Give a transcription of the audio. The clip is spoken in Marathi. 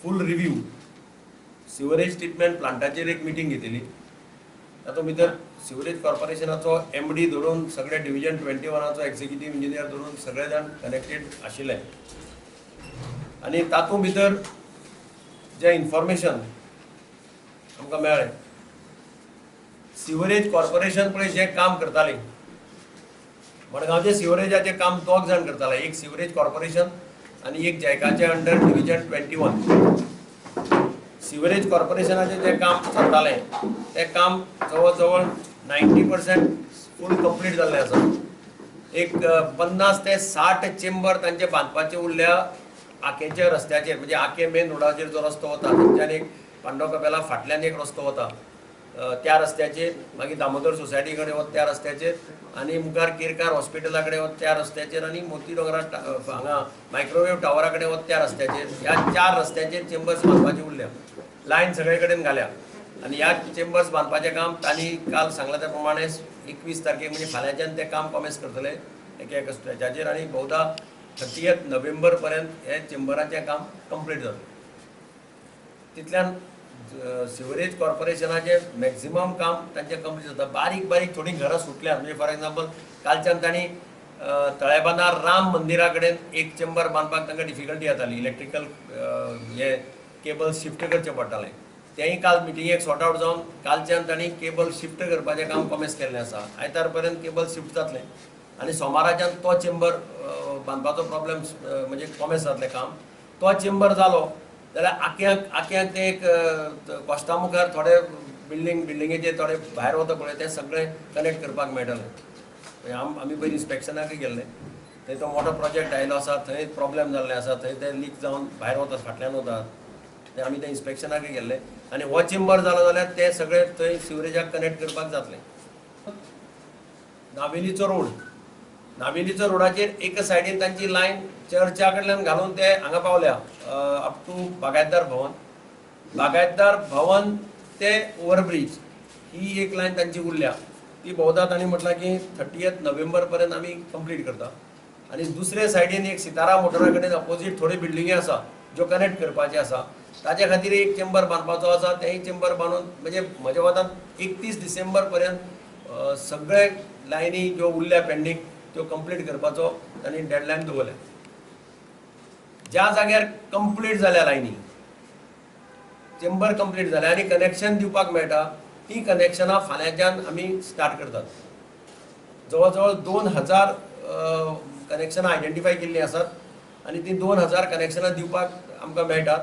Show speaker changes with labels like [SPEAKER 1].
[SPEAKER 1] फूल रिव्ह्यू सिवरेज ट्रीटमेंट प्लांटाचेर एक मिटींग घेतली। तातूंत भितर सिवरेज कॉर्पोरेशनाचो MD धरून सगळे डिव्हिजन 21चो एक्झिक्युटिव्ह इंजिनियर धरून सगळे जाण कनेक्टेड आशिल्ले आनी तातूंत भितर जे इन्फॉर्मेशन आमकां मेळ्ळें, सिवरेज कॉर्पोरेशन पळय जें काम करताली, मडगांवचे सिवरेजाचें काम 2 जाण करताले, एक सिवरेज कॉर्पोरेशन आनी एक जैकाचे अंडर डिव्हिजन 21। सिवरेज कॉर्पोरेशनाचें जें काम चलतालें तें काम जवळ जवळ 90% फूल कंप्लीट जाल्लें आसा। एक 50 ते 60 चेंबर तांचे बांदपाचे उरल्या आकेच्या रस्त्याचेर, म्हणजे आके मेन रोडाचेर जो रस्तो वता थंयच्यान एक पांडव कपेला फाटल्यान एक रस्तो वता त्या रस्त्याचेर, मागीर दामोदर सोसायटी कडेन वता त्या रस्त्याचेर, आनी मुखार केरकार हॉस्पिटला कडेन वता त्या रस्त्याचेर, आनी मोती दोंगरा हांगा मायक्रोवेव टावरा कडेन वता त्या रस्त्याचेर, ह्या 4 रस्त्याचेर चेंबर्स बांदपाचे उरल्या। लायन सगळे कडेन घाल्या आनी ह्या चेंबर्स बांदपाचें काम तांणी काल सांगला त्या प्रमाणे 21 तारखेक म्हणजे फाल्यांच्यान तें काम कॉमेन्स करतले एका स्ट्रेचाचेर, आनी भोवता 30 नोव्हेंबर पर्यंत हे चेंबराचें काम कंप्लीट जातलें। तितल्यान सिवरेज कॉर्पोरेशनाचें मॅक्झिमम काम तांचें कंप्लीट जाता। बारीक बारीक थोडी घरां सुटल्यात, म्हणजे फॉर एग्जाम्पल कालच्यान तांणी तळेबांदार राम मंदिरा कडेन एक चेंबर बांदपाक तांकां डिफिकल्टी जाताली, इलेक्ट्रिकल हे केबल शिफ्ट करचें पडटालें, तेंय काल मिटिंगेक सॉर्ट आउट जावन कालच्यान तांणी केबल शिफ्ट करपाचें काम कॉमेन्स केल्लें आसा। आयतार पर्यंत केबल शिफ्ट जातलें आनी सोमाराच्यान तो चेंबर बांदपाचो प्रॉब्लेम म्हणजे कॉमेन्स जातलें काम। तो चेंबर जालो जाल्यार आख्यांक ते एक कॉस्टा मुखार थोडे बिल्डिंगेचे थोडे भायर वता पळय तें सगळें कनेक्ट करपाक मेळटलें। आमी पयलीं इन्स्पेक्शनाकय गेल्ले, थंय तो मोठो प्रोजेक्ट आयलो आसा, थंय प्रॉब्लेम जाल्लें आसा, थंय ते लीक जावन भायर वतात, फाटल्यान वतात, ते आमी ते इन्स्पेक्शनाकय गेल्ले आनी हो चेंबर जालो जाल्यार ते सगळे थंय सिवरेजाक कनेक्ट करपाक जातलें। नावेलीचो रोड, नावेलीचो रोडाचेर एक सायडीन तांची लायन चर्चा कडल्यान घालून ते हांगा पावल्या अप टू बागायतदार भवन ते ओवरब्रिज ही एक लायन तांची उरल्या, ती भोवता तांणी म्हटलां की 30 नोव्हेंबर पर्यंत आमी कंप्लीट करता। आनी दुसरे सायडीन एक सितारा मोटरा कडेन अपोजीट थोडी बिल्डिंगे आसा ज्यो कनेक्ट करपाचे आसा, ताचे खातीर एक चेंबर बांदपाचो आसा, तेंय चेंबर बांदून म्हणजे म्हज्या मतान 31 डिसेंबर पर्यंत सगळे लायनी ज्यो उरल्या पेंडींग त्यो कंप्लीट करपाचो तांणी डेडलायन दवरल्या। ज्या जाग्यार कंप्लीट जाल्या लायनी, चेंबर कंप्लीट जाल्या आनी कनेक्शन दिवपाक मेळटा, ती कनेक्शनां फाल्यांच्यान आमी स्टार्ट करतात। जवळ जवळ 2000 कनेक्शनां आयडेंटिफाय केल्लीं आसात आनी ती 2000 कनेक्शनां दिवपाक आमकां मेळटात।